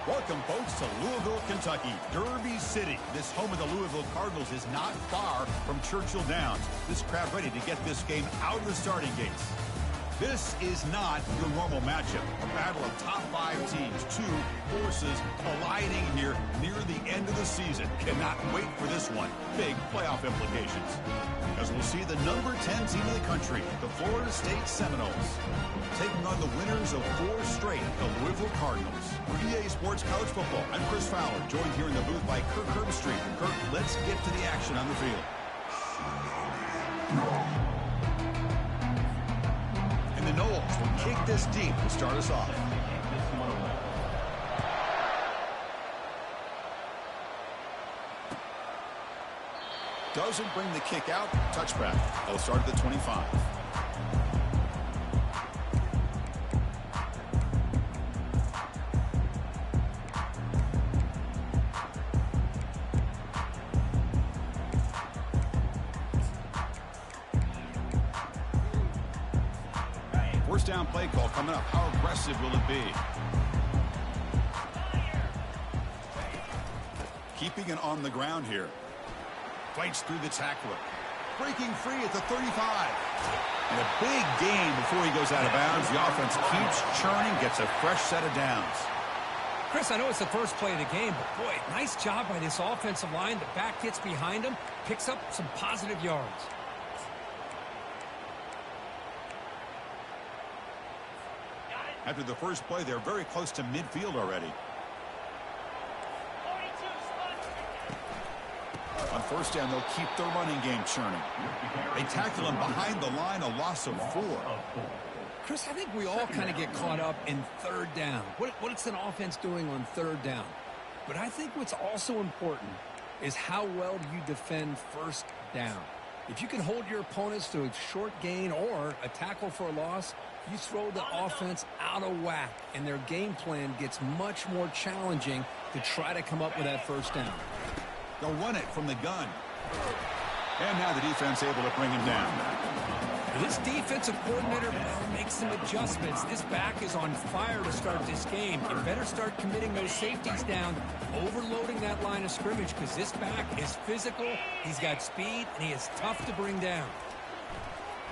Welcome, folks, to Louisville, Kentucky, Derby City. This home of the Louisville Cardinals is not far from Churchill Downs. This crowd ready to get this game out of the starting gates. This is not your normal matchup. A battle of top 5 teams, 2 forces colliding here near the end of the season. Cannot wait for this one. Big playoff implications. As we'll see the number 10 team in the country, the Florida State Seminoles, taking on the winners of 4 straight, the Louisville Cardinals. For EA Sports College Football, I'm Chris Fowler, joined here in the booth by Kirk Herbstreit. Kirk, let's get to the action on the field. And the Noles will kick this deep to start us off. Doesn't bring the kick out. Touchback. They'll start at the 25. First down play call coming up. How aggressive will it be? Keeping it on the ground here. Fights through the tackler. Breaking free at the 35. And a big gain before he goes out of bounds. The offense keeps churning, gets a fresh set of downs. Chris, I know it's the first play of the game, but boy, nice job by this offensive line. The back gets behind him, picks up some positive yards. After the first play, they're very close to midfield already. On first down, they'll keep their running game churning. They tackle him behind the line, a loss of 4. Chris, I think we all kind of get caught up in third down. What's an offense doing on third down? But I think what's also important is how well do you defend first down. If you can hold your opponents to a short gain or a tackle for a loss, you throw the offense out of whack, and their game plan gets much more challenging to try to come up with that first down. They'll run it from the gun. And now the defense able to bring him down. This defensive coordinator makes some adjustments. This back is on fire to start this game. You better start committing those safeties down, overloading that line of scrimmage, because this back is physical, he's got speed, and he is tough to bring down.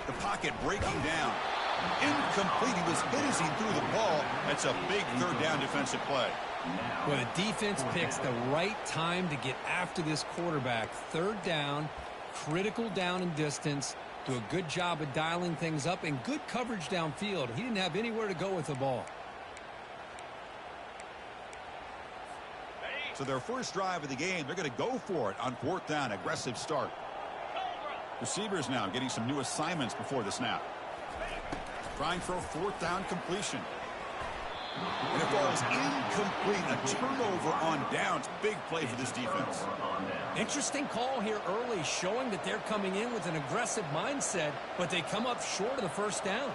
The pocket breaking down. Incomplete. He was hit as he threw the ball. That's a big third down defensive play. Well, the defense picks the right time to get after this quarterback. Third down, critical down and distance. Do a good job of dialing things up and good coverage downfield. He didn't have anywhere to go with the ball. So their first drive of the game, they're going to go for it on fourth down. Aggressive start. Receivers now getting some new assignments before the snap. Trying for a fourth down completion. And it falls incomplete. A turnover on downs. Big play for this defense. Interesting call here early, showing that they're coming in with an aggressive mindset, but they come up short of the first down.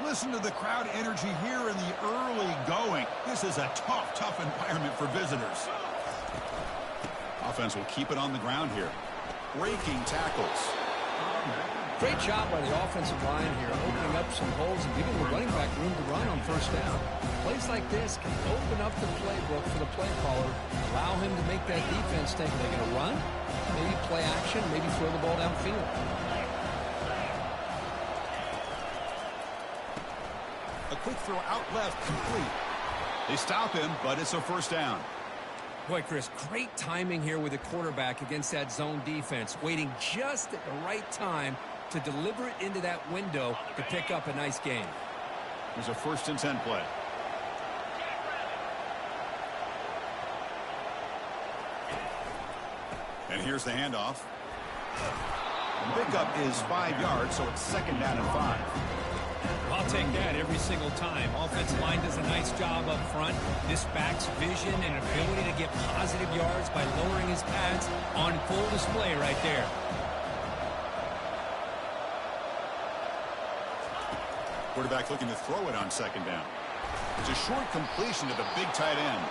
Listen to the crowd energy here in the early going. This is a tough environment for visitors. Offense will keep it on the ground here. Breaking tackles. Great job by the offensive line here, opening up some holes and giving the running back room to run on first down. Plays like this can open up the playbook for the play caller, allow him to make that defense think they're going to run, maybe play action, maybe throw the ball downfield. A quick throw out left, complete. They stop him, but it's a first down. Boy, Chris, great timing here with the quarterback against that zone defense, waiting just at the right time to deliver it into that window to pick up a nice gain. There's a 1st and 10 play. And here's the handoff. Pickup is 5 yards, so it's 2nd down and 5. I'll take that every single time. Offensive line does a nice job up front. This back's vision and ability to get positive yards by lowering his pads on full display right there. Quarterback looking to throw it on 2nd down. It's a short completion to the big tight end.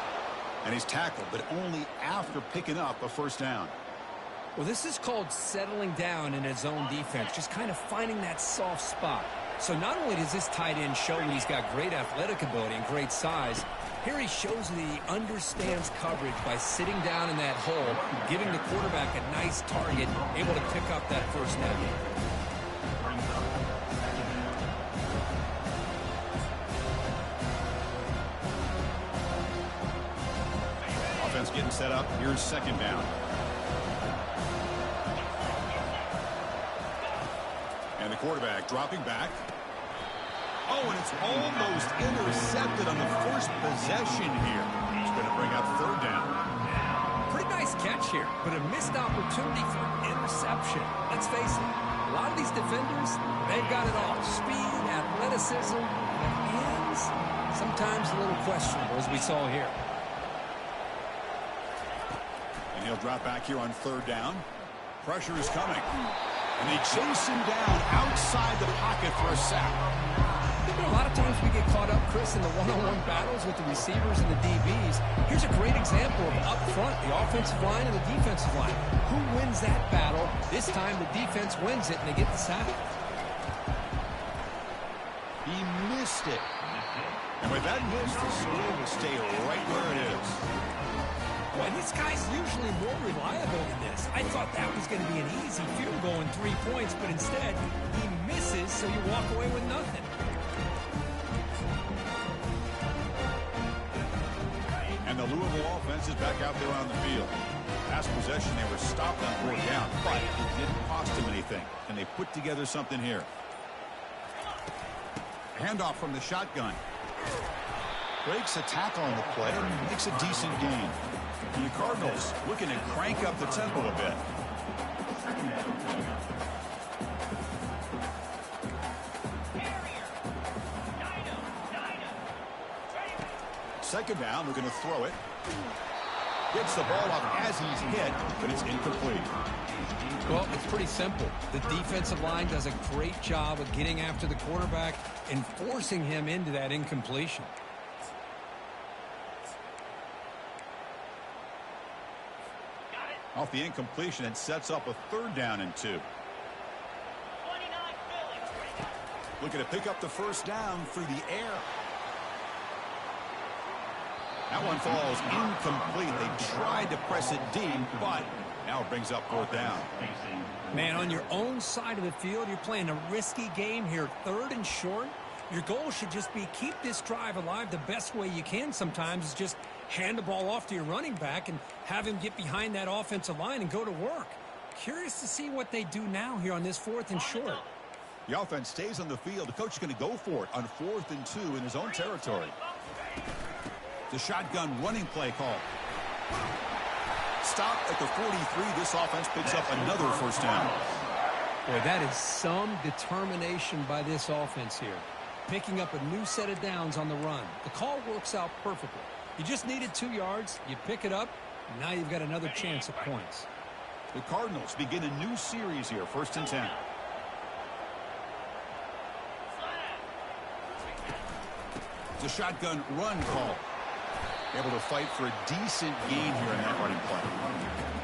And he's tackled, but only after picking up a first down. Well, this is called settling down in his own defense, just kind of finding that soft spot. So not only does this tight end show that he's got great athletic ability and great size, here he shows that he understands coverage by sitting down in that hole, giving the quarterback a nice target, able to pick up that first down. Offense getting set up. Here's second down. And the quarterback dropping back. Oh, and it's almost intercepted on the first possession here. He's going to bring up third down. Pretty nice catch here, but a missed opportunity for interception. Let's face it, a lot of these defenders, they've got it all. Speed, athleticism, but hands, sometimes a little questionable, as we saw here. And he'll drop back here on third down. Pressure is coming. And they chase him down outside the pocket for a sack. A lot of times we get caught up, Chris, in the one-on-one battles with the receivers and the DBs. Here's a great example of up front, the offensive line and the defensive line. Who wins that battle? This time the defense wins it, and they get the sack. He missed it. And with that miss, the score will stay right where it is. Boy, this guy's usually more reliable than this. I thought that was going to be an easy field goal and 3 points, but instead, he misses, so you walk away with nothing. And the Louisville offense is back out there on the field. Last possession, they were stopped on fourth down, but it didn't cost them anything. And they put together something here. Handoff from the shotgun. Breaks a tackle on the play and makes a decent gain. And the Cardinals looking to crank up the tempo a bit. Second down, looking to throw it. Gets the ball up as he's hit, but it's incomplete. Well, it's pretty simple. The defensive line does a great job of getting after the quarterback and forcing him into that incompletion. Off the incompletion, it sets up a third down and 2. Looking to pick up the first down through the air. That one falls incomplete. They tried to press it deep, but now it brings up fourth down. Man, on your own side of the field, you're playing a risky game here, third and short. Your goal should just be keep this drive alive the best way you can sometimes is just hand the ball off to your running back and have him get behind that offensive line and go to work. Curious to see what they do now here on this fourth and short. The offense stays on the field. The coach is going to go for it on 4th and 2 in his own territory. The shotgun running play call. Stop at the 43. This offense picks up another first down. Boy, that is some determination by this offense here. Picking up a new set of downs on the run. The call works out perfectly. You just needed 2 yards. You pick it up. And now you've got another chance at points. The Cardinals begin a new series here. 1st and 10. It's a shotgun run call. Able to fight for a decent gain here in that running play.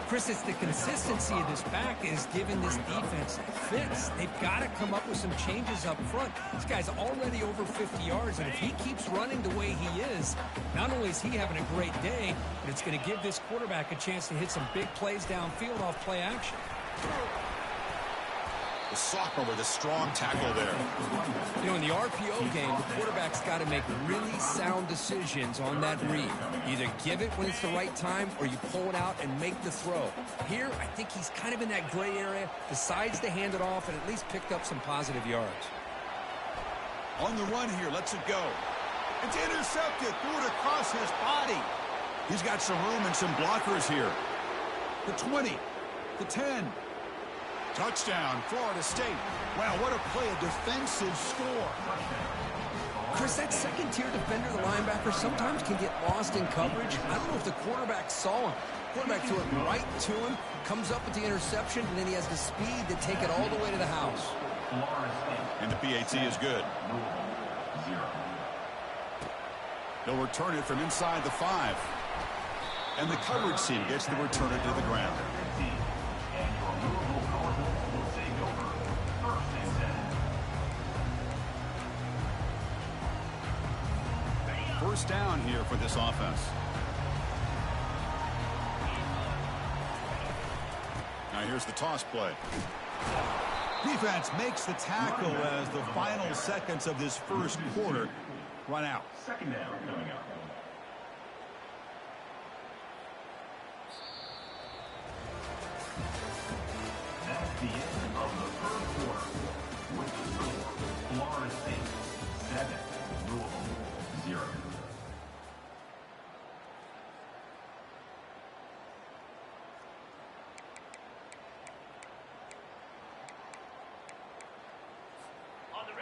Chris, it's the consistency of this back is giving this defense fits. They've got to come up with some changes up front. This guy's already over 50 yards, and if he keeps running the way he is, not only is he having a great day, but it's going to give this quarterback a chance to hit some big plays downfield off play action. The sophomore with a strong tackle there. You know, in the RPO game, the quarterback's got to make really sound decisions on that read. Either give it when it's the right time or you pull it out and make the throw. Here, I think he's kind of in that gray area, decides to hand it off and at least picked up some positive yards. On the run here, lets it go. It's intercepted, threw it across his body. He's got some room and some blockers here. The 20, the 10. Touchdown, Florida State. Wow, what a play, a defensive score. Chris, that second-tier defender, the linebacker, sometimes can get lost in coverage. I don't know if the quarterback saw him. Quarterback threw it right to him, comes up with the interception, and then he has the speed to take it all the way to the house. And the PAT is good. They'll return it from inside the 5. And the coverage team gets the returner to the ground. first down here for this offense. Now here's the toss play. Defense makes the tackle as the final seconds of this first quarter run out. Second down coming up. That's the end of the first quarter. With the score, Florida State 7, Louisville 0.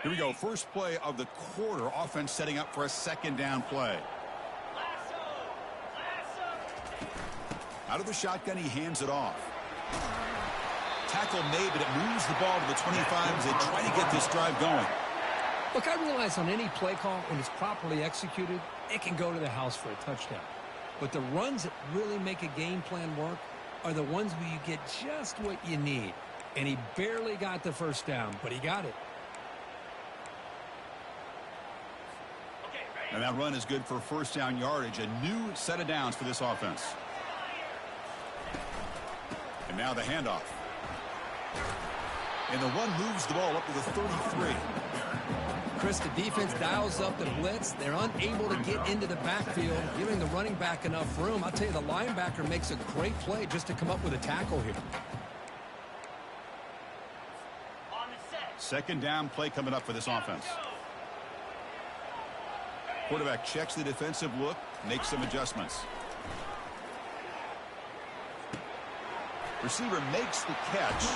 Here we go. First play of the quarter. Offense setting up for a second down play. Out of the shotgun, he hands it off. Tackle made, but it moves the ball to the 25 as they try to get this drive going. Look, I realize on any play call, when it's properly executed, it can go to the house for a touchdown. But the runs that really make a game plan work are the ones where you get just what you need. And he barely got the first down, but he got it. And that run is good for first down yardage. A new set of downs for this offense. And now the handoff. And the one moves the ball up to the 33. Chris, the defense dials up the blitz. They're unable to get into the backfield, giving the running back enough room. I'll tell you, the linebacker makes a great play just to come up with a tackle here. Second down play coming up for this offense. Quarterback checks the defensive look, makes some adjustments. Receiver makes the catch.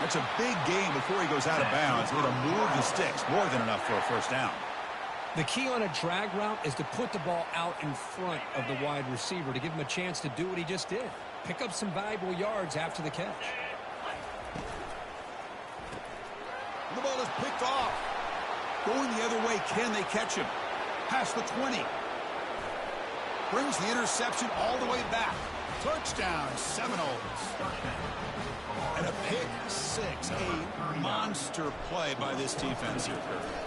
That's a big gain before he goes out of bounds. It'll move the sticks, more than enough for a first down. The key on a drag route is to put the ball out in front of the wide receiver to give him a chance to do what he just did. Pick up some valuable yards after the catch. The ball is picked off. Going the other way, can they catch him? Past the 20. Brings the interception all the way back. Touchdown, Seminoles. And a pick six. A monster play by this defense here.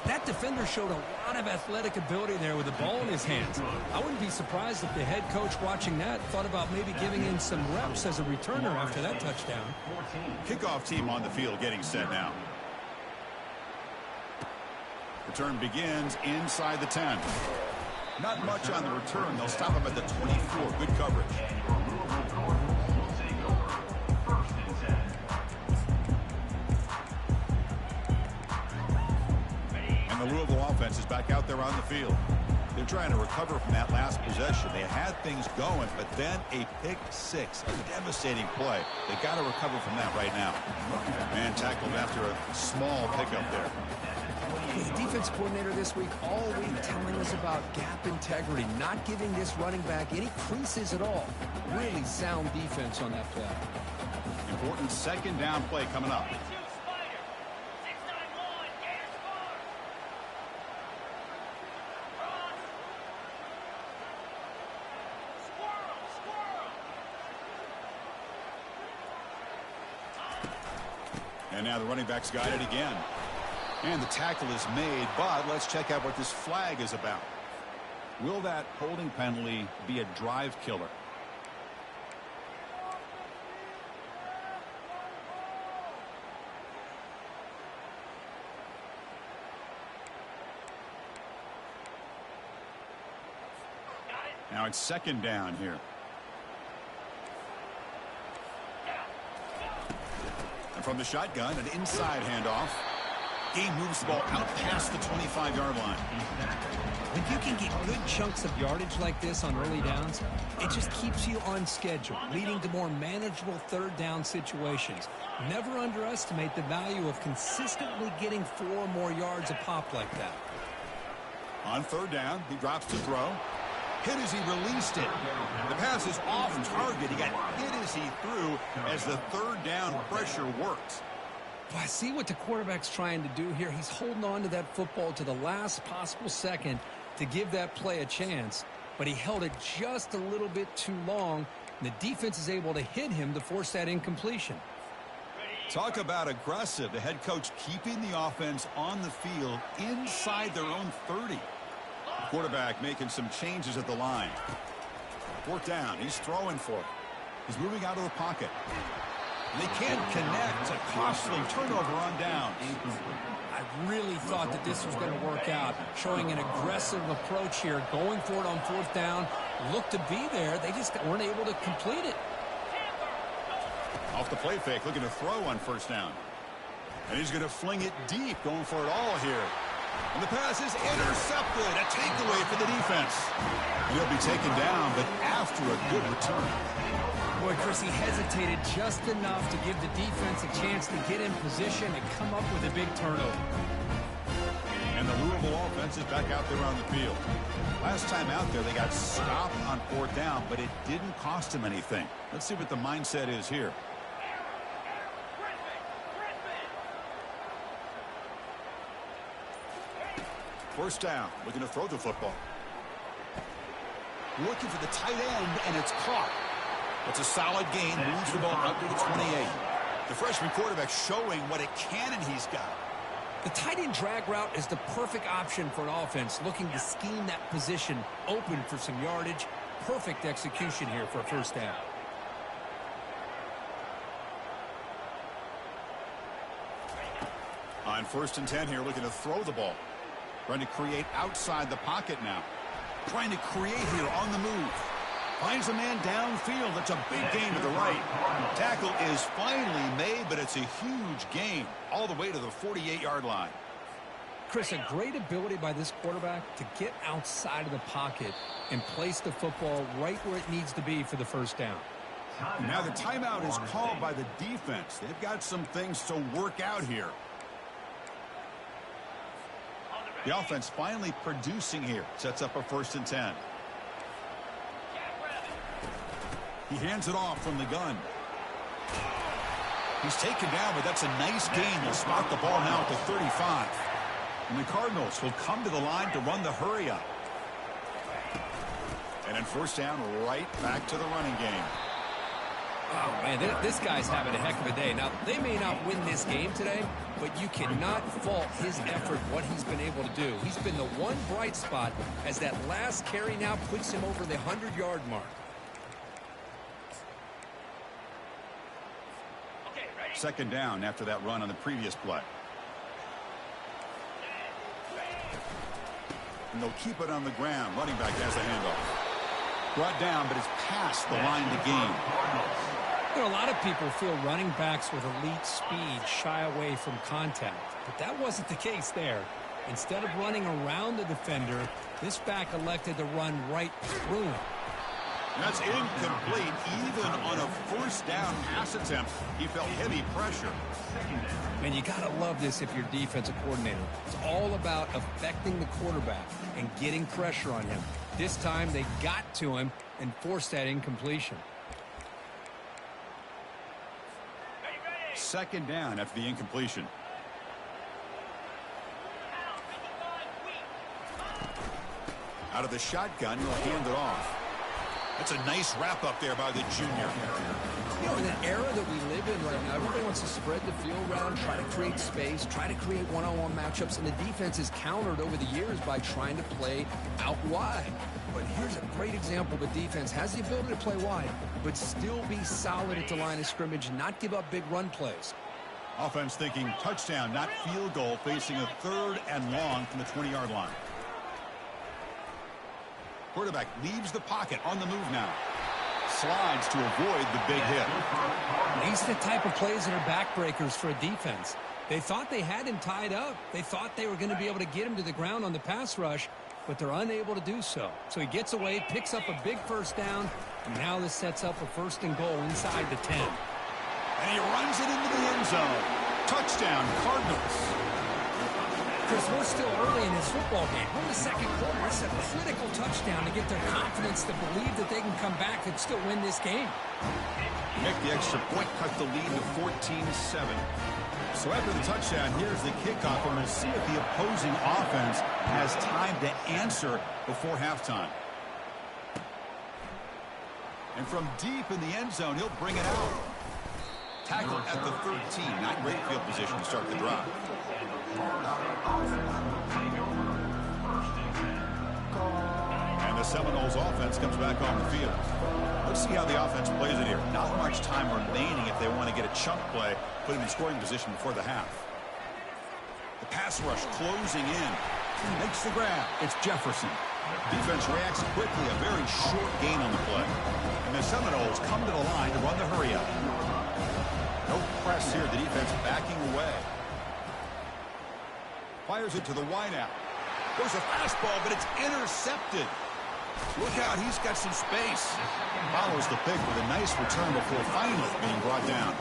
That defender showed a lot of athletic ability there with the ball in his hands. I wouldn't be surprised if the head coach watching that thought about maybe giving him some reps as a returner after that touchdown. Kickoff team on the field getting set now. Return begins inside the 10. Not much on the return. They'll stop him at the 24. Good coverage. And the Louisville offense is back out there on the field. They're trying to recover from that last possession. They had things going, but then a pick six, a devastating play. They got to recover from that right now. Man tackled after a small pickup there. The defense coordinator this week all week telling us about gap integrity, not giving this running back any creases at all. Really sound defense on that play. Important second down play coming up. And now the running back's got it again. And the tackle is made, but let's check out what this flag is about. Will that holding penalty be a drive killer? Now it's second down here. And from the shotgun, an inside handoff. Game moves the ball out past the 25-yard line. When you can get good chunks of yardage like this on early downs, it just keeps you on schedule, leading to more manageable third down situations. Never underestimate the value of consistently getting 4 more yards a pop like that. On third down, he drops to throw. Hit as he released it. The pass is off target. He got hit as he threw as the third down pressure worked. Well, I see what the quarterback's trying to do here. He's holding on to that football to the last possible second to give that play a chance, but he held it just a little bit too long, and the defense is able to hit him to force that incompletion. Talk about aggressive. The head coach keeping the offense on the field inside their own 30. Quarterback making some changes at the line. Fourth down. He's throwing for it. He's moving out of the pocket. And they can't connect. A costly turnover on downs. I really thought that this was going to work out, showing an aggressive approach here, going for it on fourth down. Looked to be there. They just weren't able to complete it. Off the play fake, looking to throw on first down. And he's going to fling it deep, going for it all here. And the pass is intercepted. A takeaway for the defense. And he'll be taken down, but after a good return. Boy, Chris, he hesitated just enough to give the defense a chance to get in position and come up with a big turnover. And the Louisville offense is back out there on the field. Last time out there, they got stopped on fourth down, but it didn't cost them anything. Let's see what the mindset is here. First down, looking to throw the football. Looking for the tight end, and it's caught. It's a solid gain, moves the ball out to the 28. The freshman quarterback showing what a cannon he's got. The tight end drag route is the perfect option for an offense looking to scheme that position open for some yardage. Perfect execution here for a first down. On 1st and 10 here, looking to throw the ball. Trying to create outside the pocket now. Trying to create here on the move. Finds a man downfield. It's a big gain to the right. Tackle is finally made, but it's a huge gain all the way to the 48-yard line. Chris, a great ability by this quarterback to get outside of the pocket and place the football right where it needs to be for the first down. Now the timeout is called by the defense. They've got some things to work out here. The offense finally producing here. Sets up a 1st and 10. He hands it off from the gun. He's taken down, but that's a nice gain. They'll spot the ball now at the 35. And the Cardinals will come to the line to run the hurry up. And then first down, right back to the running game. Oh, man, this guy's having a heck of a day. Now, they may not win this game today, but you cannot fault his effort, what he's been able to do. He's been the one bright spot as that last carry now puts him over the 100-yard mark. Second down after that run on the previous play. And they'll keep it on the ground. Running back has the handoff. Brought down, but it's past the line to gain. You know, a lot of people feel running backs with elite speed shy away from contact, but that wasn't the case there. Instead of running around the defender, this back elected to run right through him. That's incomplete. Even on a first down pass attempt, he felt heavy pressure. Man, you got to love this if you're defensive coordinator. It's all about affecting the quarterback and getting pressure on him. This time they got to him and forced that incompletion. Second down after the incompletion. Out of the shotgun, he'll hand it off. That's a nice wrap up there by the junior. You know, in an era that we live in right now, everybody wants to spread the field around, try to create space, try to create one-on-one matchups, and the defense is countered over the years by trying to play out wide. But here's a great example. The defense has the ability to play wide, but still be solid at the line of scrimmage, not give up big run plays. Offense thinking touchdown, not field goal, facing a 3rd and long from the 20-yard line. Quarterback leaves the pocket on the move now. Slides to avoid the big hit. These are the type of plays that are backbreakers for a defense. They thought they had him tied up. They thought they were going to be able to get him to the ground on the pass rush, but they're unable to do so. So he gets away, picks up a big first down, and now this sets up a 1st and goal inside the 10. And he runs it into the end zone. Touchdown, Cardinals. Chris, we're still early in this football game. We're in the 2nd quarter. It's a critical touchdown to get their confidence to believe that they can come back and still win this game. Make the extra point, cut the lead to 14-7. So after the touchdown, here's the kickoff, and we'll see if the opposing offense has time to answer before halftime. And from deep in the end zone, he'll bring it out. Tackle at the 13. Not great field position to start the drive. the Seminoles offense comes back on the field. Let's see how the offense plays it here. Not much time remaining if they want to get a chunk play, put him in scoring position before the half. The pass rush closing in. He makes the grab. It's Jefferson. Defense reacts quickly. A very short gain on the play. And the Seminoles come to the line to run the hurry up. No press here. The defense backing away. Fires it to the wideout. Goes a fastball, but it's intercepted. Look out, he's got some space. Follows the pick with a nice return before finally being brought down.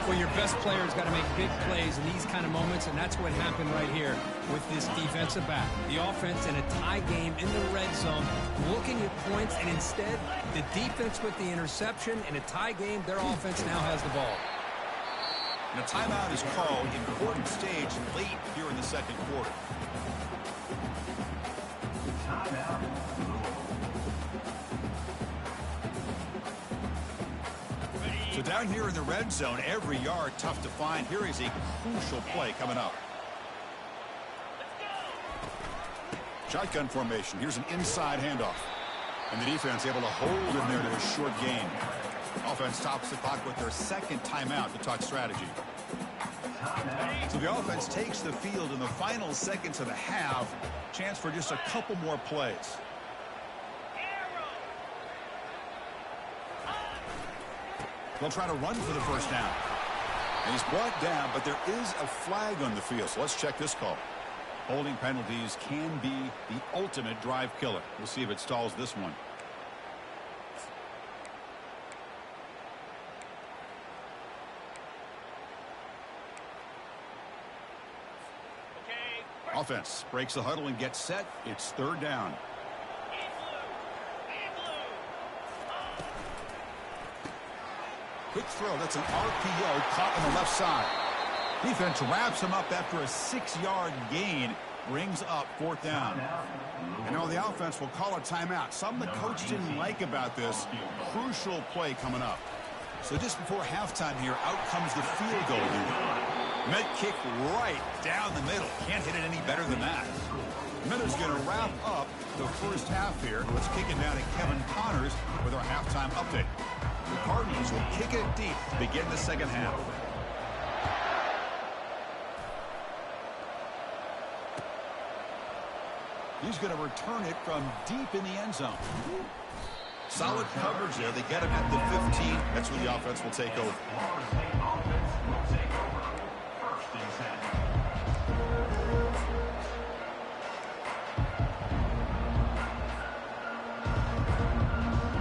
Well, your best player's got to make big plays in these kind of moments, and that's what happened right here with this defensive back. The offense in a tie game in the red zone, looking at points, and instead, the defense with the interception. In a tie game, their offense now has the ball. And a timeout is called. Important stage late here in the second quarter. So down here in the red zone, every yard tough to find. Here is a crucial play coming up. Shotgun formation. Here's an inside handoff. And the defense able to hold him there to a short gain. Offense tops the clock with their second timeout to talk strategy. So the offense takes the field in the final seconds of the half. Chance for just a couple more plays. They'll try to run for the first down. And he's brought down, but there is a flag on the field. So let's check this call. Holding penalties can be the ultimate drive killer. We'll see if it stalls this one. Offense breaks the huddle and gets set. It's third down. Quick throw. That's an RPO caught on the left side. Defense wraps him up after a 6-yard gain. Brings up fourth down. And now the offense will call a timeout. Something the coach didn't like about this. Crucial play coming up. So just before halftime here, out comes the field goal unit. Met kick right down the middle. Can't hit it any better than that. Miller's going to wrap up the first half here. Let's kick it down to Kevin Connors with our halftime update. The Cardinals will kick it deep to begin the second half. He's going to return it from deep in the end zone. Solid coverage there. They get him at the 15. That's where the offense will take over.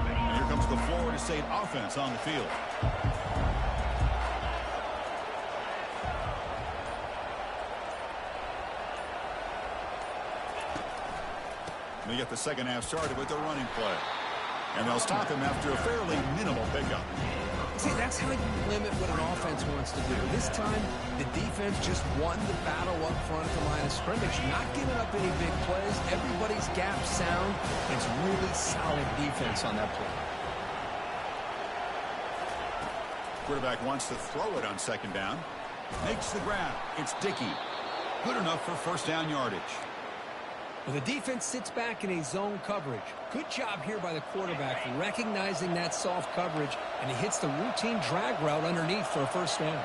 And here comes the Florida State offense on the field. They get the second half started with their running play. And they'll stop him after a fairly minimal pickup. See, that's how you limit what an offense wants to do. This time, the defense just won the battle up front at the line of scrimmage. Not giving up any big plays. Everybody's gap sound. It's really solid defense on that play. Quarterback wants to throw it on second down. Makes the grab. It's Dickey. Good enough for first down yardage. Well, the defense sits back in a zone coverage. Good job here by the quarterback recognizing that soft coverage, and he hits the routine drag route underneath for a first down.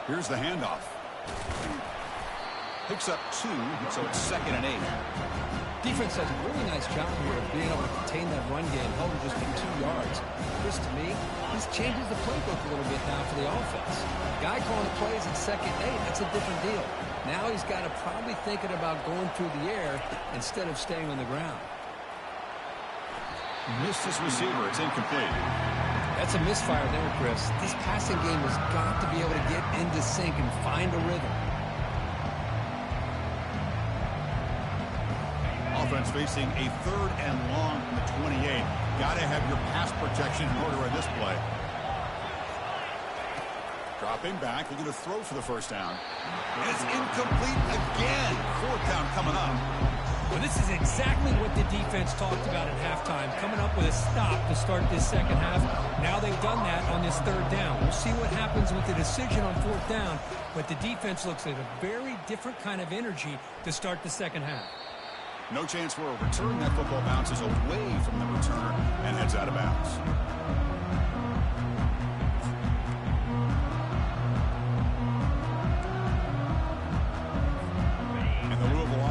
Here's the handoff. Picks up 2, so it's 2nd and 8. Defense does a really nice job here of being able to contain that run game, held just to 2 yards. Chris, to me, this changes the playbook a little bit now for the offense. Guy calling the plays at 2nd and 8, that's a different deal. Now he's got to probably thinking about going through the air instead of staying on the ground. Missed his receiver. It's incomplete. That's a misfire there, Chris. This passing game has got to be able to get into sync and find a rhythm. Offense facing a 3rd and long from the 28. Got to have your pass protection in order in this play. Dropping back, looking to throw for the first down. And it's incomplete again. 4th down coming up. Well, this is exactly what the defense talked about at halftime, coming up with a stop to start this second half. Now they've done that on this third down. We'll see what happens with the decision on fourth down, but the defense looks at a very different kind of energy to start the second half. No chance for a return. That football bounces away from the returner and heads out of bounds.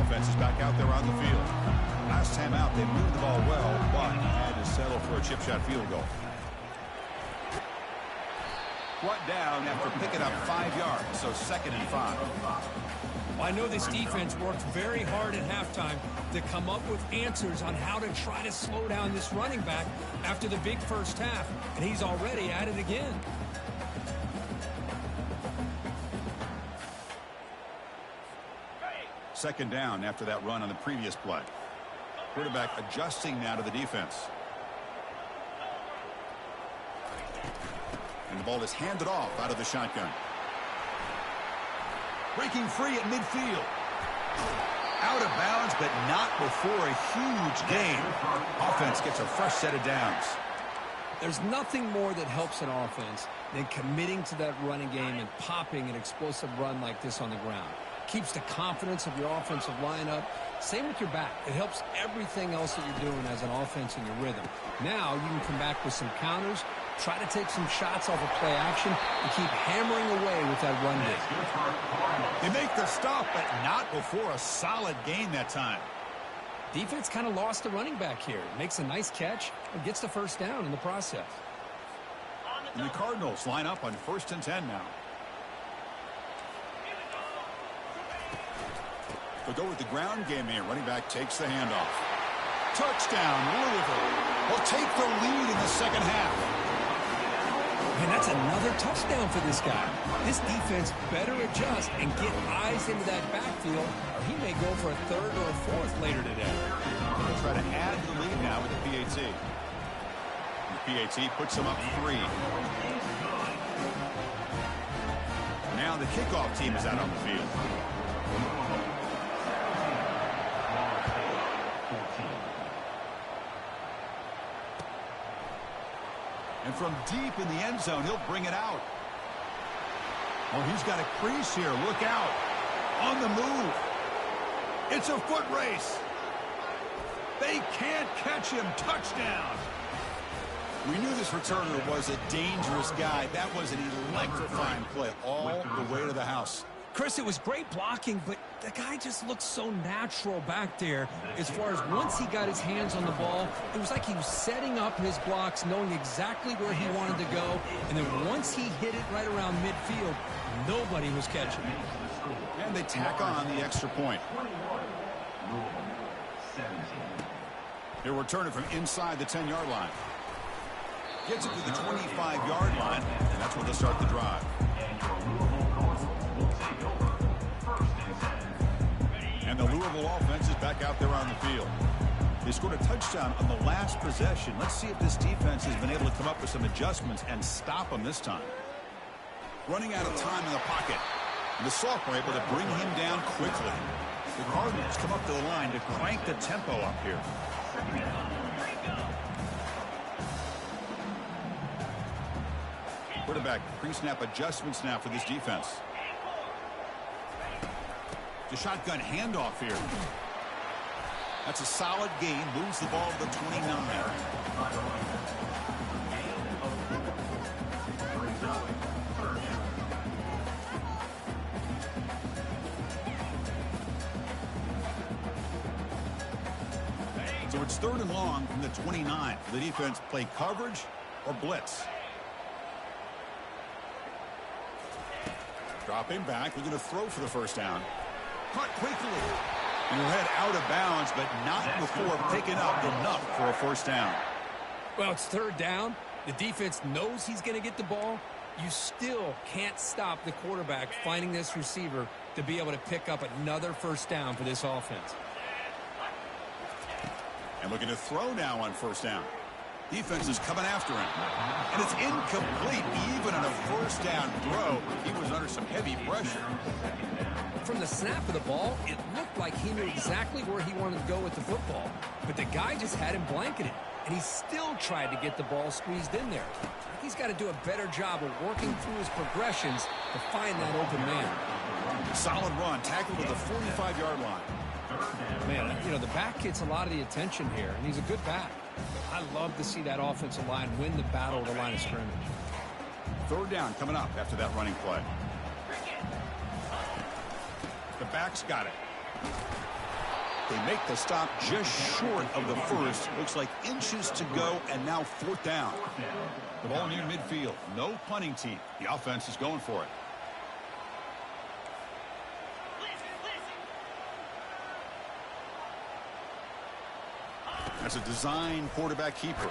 Offense is back out there on the field. Last time out, they moved the ball well, but had to settle for a chip shot field goal. Brought down after picking up 5 yards, so 2nd and 5. Well, I know this defense worked very hard at halftime to come up with answers on how to try to slow down this running back after the big first half, and he's already at it again. Second down after that run on the previous play. Quarterback adjusting now to the defense. And the ball is handed off out of the shotgun. Breaking free at midfield. Out of bounds, but not before a huge gain. Offense gets a fresh set of downs. There's nothing more that helps an offense than committing to that running game and popping an explosive run like this on the ground. Keeps the confidence of your offensive line up. Same with your back. It helps everything else that you're doing as an offense in your rhythm. Now you can come back with some counters, try to take some shots off of play action, and keep hammering away with that run game. They make the stop, but not before a solid gain that time. Defense kind of lost the running back here. Makes a nice catch and gets the first down in the process. And the Cardinals line up on 1st and 10 now. They'll go with the ground game here. Running back takes the handoff. Touchdown, Louisville. Will take the lead in the second half. And that's another touchdown for this guy. This defense better adjust and get eyes into that backfield, or he may go for a 3rd or a 4th later today. They'll try to add to the lead now with the PAT. The PAT puts them up 3. Now the kickoff team is out on the field. And from deep in the end zone, he'll bring it out. Oh, he's got a crease here. Look out. On the move. It's a foot race. They can't catch him. Touchdown. We knew this returner was a dangerous guy. That was an electrifying play all the way to the house. Chris, it was great blocking, but the guy just looked so natural back there. As far as once he got his hands on the ball, it was like he was setting up his blocks, knowing exactly where he wanted to go. And then once he hit it right around midfield, nobody was catching it. And they tack on the extra point. They'll return it from inside the 10-yard line. Gets it to the 25-yard line, and that's where they'll start the drive. And the Louisville offense is back out there on the field. They scored a touchdown on the last possession. Let's see if this defense has been able to come up with some adjustments and stop them this time. Running out of time in the pocket. And the sophomore able to bring him down quickly. The Cardinals come up to the line to crank the tempo up here. Quarterback pre-snap adjustments now for this defense. The shotgun handoff here. That's a solid gain. Moves the ball to the 29. So it's 3rd and long from the 29. The defense play coverage or blitz. Dropping back. We're going to throw for the first down. Caught quickly. And he'll head out of bounds, but not before picking up enough for a first down. Well, it's 3rd down. The defense knows he's going to get the ball. You still can't stop the quarterback finding this receiver to be able to pick up another first down for this offense. And looking to throw now on first down. Defense is coming after him. And it's incomplete. Even on a first down throw, he was under some heavy pressure. From the snap of the ball, it looked like he knew exactly where he wanted to go with the football. But the guy just had him blanketed. And he still tried to get the ball squeezed in there. He's got to do a better job of working through his progressions to find that open man. Solid run, tackled to the 45-yard line. Man, you know, the back gets a lot of the attention here, and he's a good back. I love to see that offensive line win the battle at the line of scrimmage. Third down coming up after that running play. The back's got it. They make the stop just short of the first. Looks like inches to go, and now fourth down. The ball near midfield. No punting team. The offense is going for it. That's a design quarterback keeper.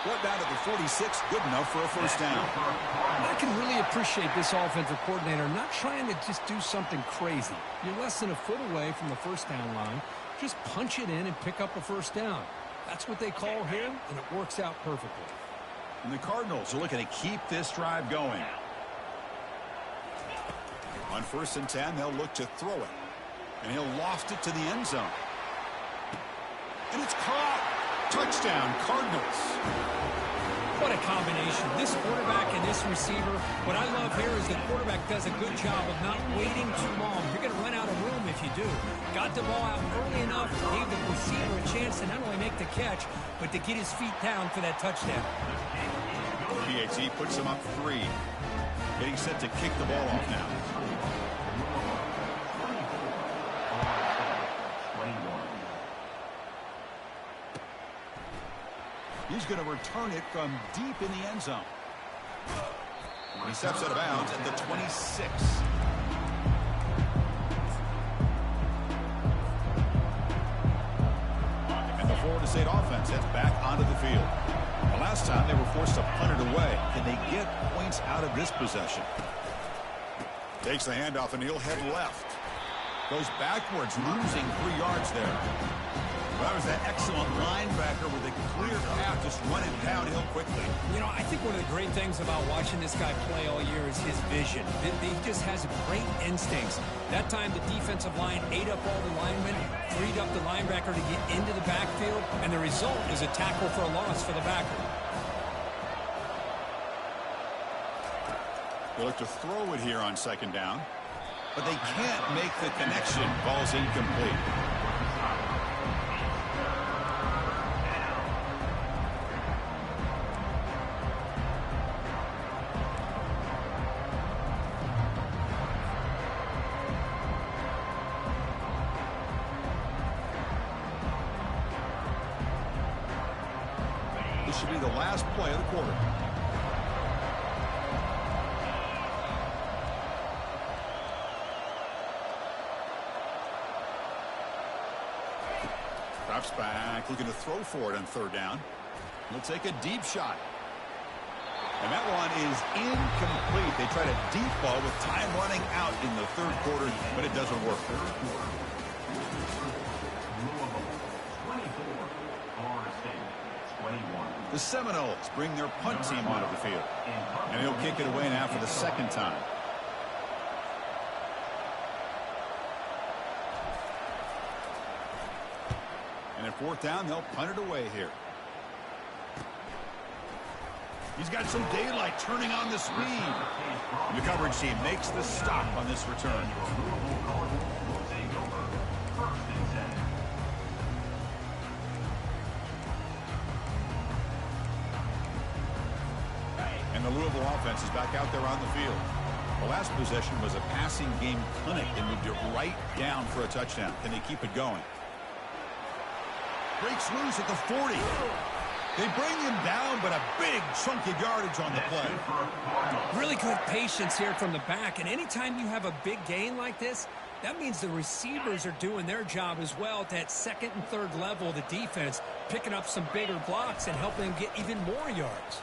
Brought down to the 46, good enough for a first down. I can really appreciate this offensive coordinator not trying to just do something crazy. You're less than a foot away from the first down line. Just punch it in and pick up a first down. That's what they call here, and it works out perfectly. And the Cardinals are looking to keep this drive going. On 1st and 10, they'll look to throw it. And he'll loft it to the end zone. And it's caught. Touchdown, Cardinals. What a combination. This quarterback and this receiver. What I love here is the quarterback does a good job of not waiting too long. You're going to run out of room if you do. Got the ball out early enough, gave the receiver a chance to not only make the catch, but to get his feet down for that touchdown. PAT puts him up 3. Getting set to kick the ball off now. He's going to return it from deep in the end zone. He steps out of bounds at the 26. And the Florida State offense heads back onto the field. The last time they were forced to punt it away. Can they get points out of this possession? Takes the handoff and he'll head left. Goes backwards, losing 3 yards there. That was that excellent linebacker with a clear path, just running downhill quickly. You know, I think one of the great things about watching this guy play all year is his vision. He just has great instincts. That time, the defensive line ate up all the linemen, freed up the linebacker to get into the backfield, and the result is a tackle for a loss for the backer. They look to throw it here on 2nd down, but they can't make the connection. Ball's incomplete. This should be the last play of the quarter. Drops back, looking to throw for it on 3rd down. He'll take a deep shot. And that one is incomplete. They try to deep ball with time running out in the 3rd quarter, but it doesn't work. The Seminoles bring their punt team onto the field. And he'll kick it away now for the 2nd time. And at 4th down, they'll punt it away here. He's got some daylight turning on the speed. The coverage team makes the stop on this return. And the Louisville offense is back out there on the field. The last possession was a passing game clinic. They moved it right down for a touchdown. Can they keep it going? Breaks loose at the 40. They bring him down, but a big chunk of yardage on the play. Really good patience here from the back. And anytime you have a big gain like this, that means the receivers are doing their job as well at that 2nd and 3rd level of the defense, picking up some bigger blocks and helping them get even more yards.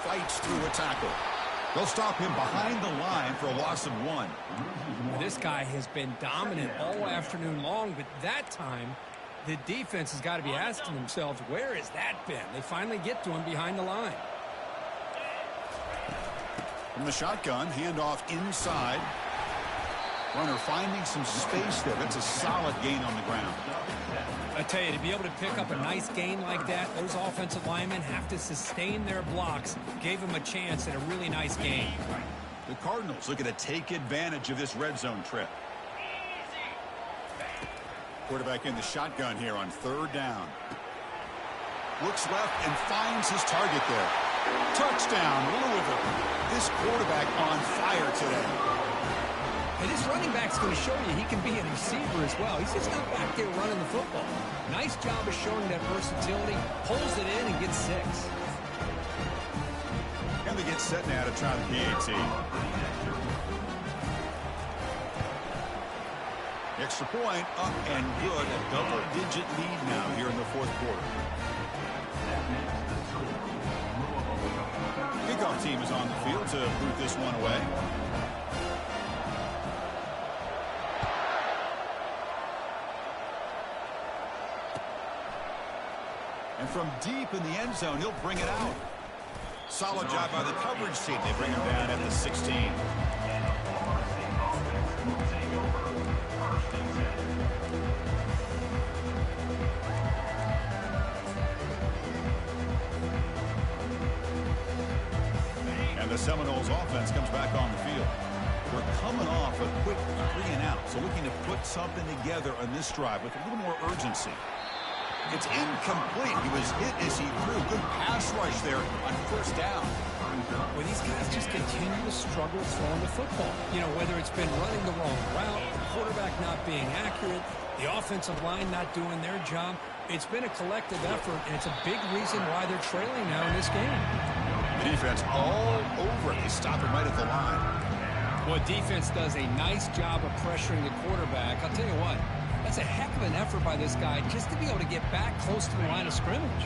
Fights through a tackle. They'll stop him behind the line for a loss of 1. This guy has been dominant all afternoon long, but that time The defense has got to be asking themselves, where has that been? They finally get to him behind the line. From the shotgun, handoff inside. Runner finding some space there. That's a solid gain on the ground. I tell you, to be able to pick up a nice gain like that, those offensive linemen have to sustain their blocks. Gave him a chance at a really nice gain. The Cardinals looking to take advantage of this red zone trip. Quarterback in the shotgun here on third down. Looks left and finds his target there. Touchdown, Louisville. This quarterback on fire today. And this running back's going to show you he can be a receiver as well. He's just not back there running the football. Nice job of showing that versatility. Pulls it in and gets 6. And they get set now to try the PAT. Extra point, up and good. A double-digit lead now here in the fourth quarter. Kickoff team is on the field to boot this one away. And from deep in the end zone, he'll bring it out. Solid job by the coverage team. They bring him down at the 16. And the Seminoles offense comes back on the field. We're coming off a quick 3 and out, so looking to put something together on this drive with a little more urgency. It's incomplete. He was hit as he threw. Good pass rush there on first down. Well, these guys just continue to struggle throwing the football. You know, whether it's been running the wrong route, the quarterback not being accurate, the offensive line not doing their job. It's been a collective effort, and it's a big reason why they're trailing now in this game. The defense all over it. They stop him right at the line. Well, defense does a nice job of pressuring the quarterback. I'll tell you what. That's a heck of an effort by this guy just to be able to get back close to the line of scrimmage.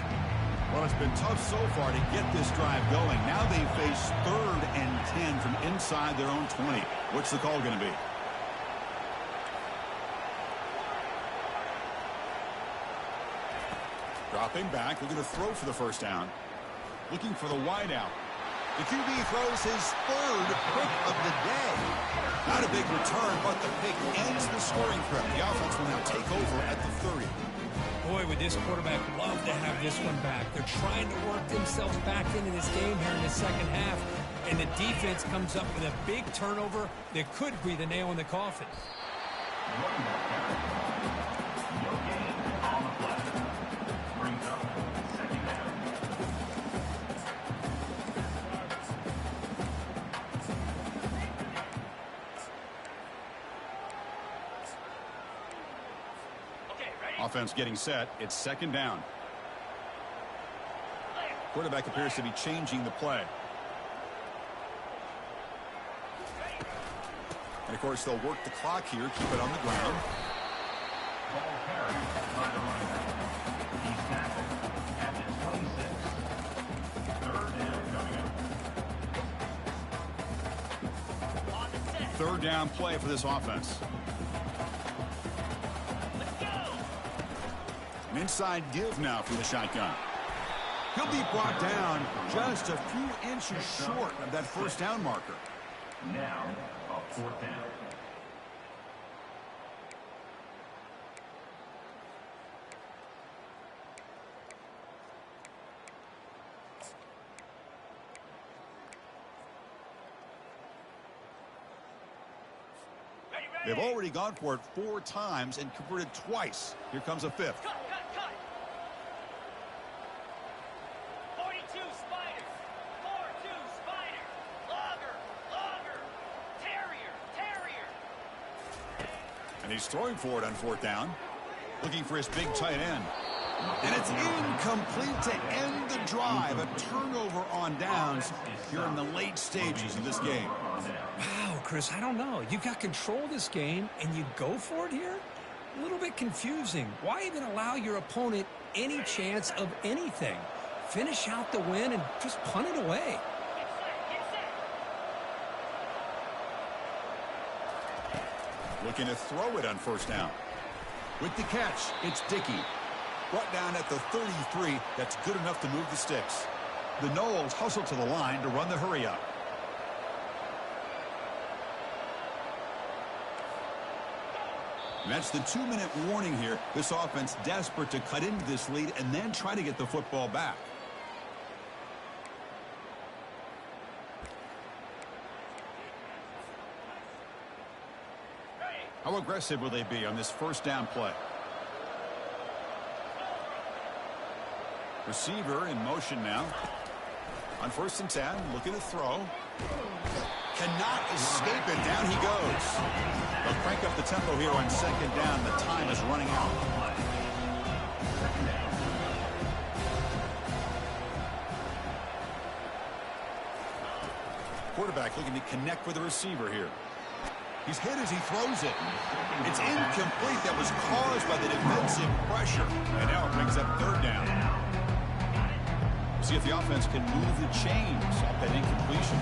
Well, it's been tough so far to get this drive going. Now they face 3rd and 10 from inside their own 20. What's the call going to be? Dropping back, looking to throw for the first down. Looking for the wideout. The QB throws his 3rd pick of the day. Not a big return, but the pick ends the scoring threat. The offense will now take over at the 30. Boy, would this quarterback love to have this one back. They're trying to work themselves back into this game here in the second half, and the defense comes up with a big turnover that could be the nail in the coffin. Offense getting set. It's 2nd down. Quarterback appears to be changing the play. And, of course, they'll work the clock here, keep it on the ground. Third down play for this offense. An inside give now from the shotgun. He'll be brought down just a few inches short of that first down marker. Now, a 4th down. They've already gone for it 4 times and converted twice. Here comes a 5th. Cut. 42 Spider. 4-2 Spider. Logger. Terrier. And he's throwing for it on 4th down. Looking for his big tight end. And it's incomplete to end the drive. A turnover on downs here in the late stages of this game. Wow, Chris, I don't know. You got control of this game, and you go for it here? A little bit confusing. Why even allow your opponent any chance of anything? Finish out the win and just punt it away. Looking to throw it on 1st down. With the catch, it's Dickey. Brought down at the 33, that's good enough to move the sticks. The Noles hustle to the line to run the hurry up. And that's the 2-minute warning here. This offense desperate to cut into this lead and then try to get the football back. How aggressive will they be on this first down play? Receiver in motion now. On 1st and 10, looking to throw. Cannot escape it. Down he goes. They'll crank up the tempo here on 2nd down. The time is running out. Quarterback looking to connect with the receiver here. He's hit as he throws it. It's incomplete. That was caused by the defensive pressure. And now it brings up 3rd down. See if the offense can move the chains off that incompletion.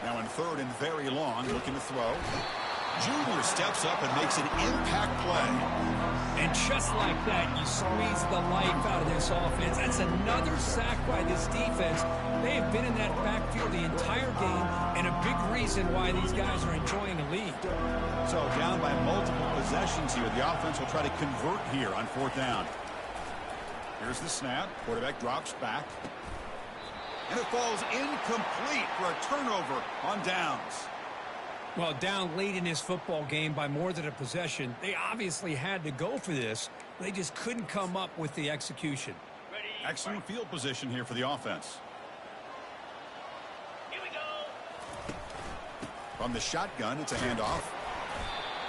Now in 3rd and very long, looking to throw. Junior steps up and makes an impact play. And just like that, you squeeze the life out of this offense. That's another sack by this defense. They have been in that backfield the entire game, and a big reason why these guys are enjoying a lead. So down by multiple possessions here. The offense will try to convert here on 4th down. Here's the snap. Quarterback drops back. And it falls incomplete for a turnover on downs. Well, down late in this football game by more than a possession, they obviously had to go for this. They just couldn't come up with the execution. Excellent field position here for the offense. Here we go. From the shotgun, it's a handoff.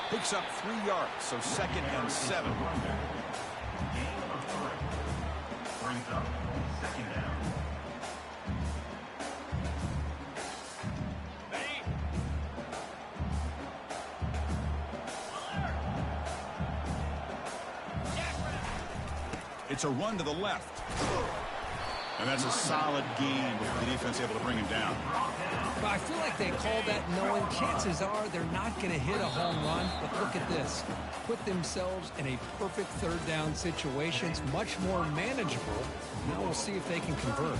Picks up 3 yards, so 2nd and 7. Gain of 3. Brings up 2nd down. It's a run to the left. And that's a solid gain with the defense able to bring him down. But I feel like they called that knowing chances are they're not going to hit a home run. But look at this. Put themselves in a perfect 3rd down situation. It's much more manageable. Now we'll see if they can convert.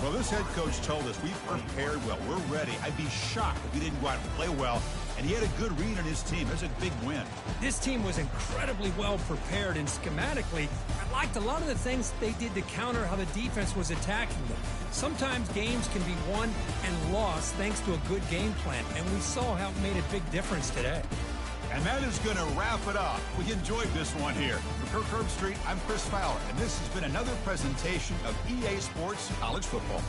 Well, this head coach told us we've prepared well. We're ready. I'd be shocked if we didn't go out and play well. And he had a good read on his team. That's a big win. This team was incredibly well prepared, and schematically, I liked a lot of the things they did to counter how the defense was attacking them. Sometimes games can be won and lost thanks to a good game plan, and we saw how it made a big difference today. And that is going to wrap it up. We enjoyed this one here. For Kirk Herbstreit, I'm Chris Fowler, and this has been another presentation of EA Sports College Football.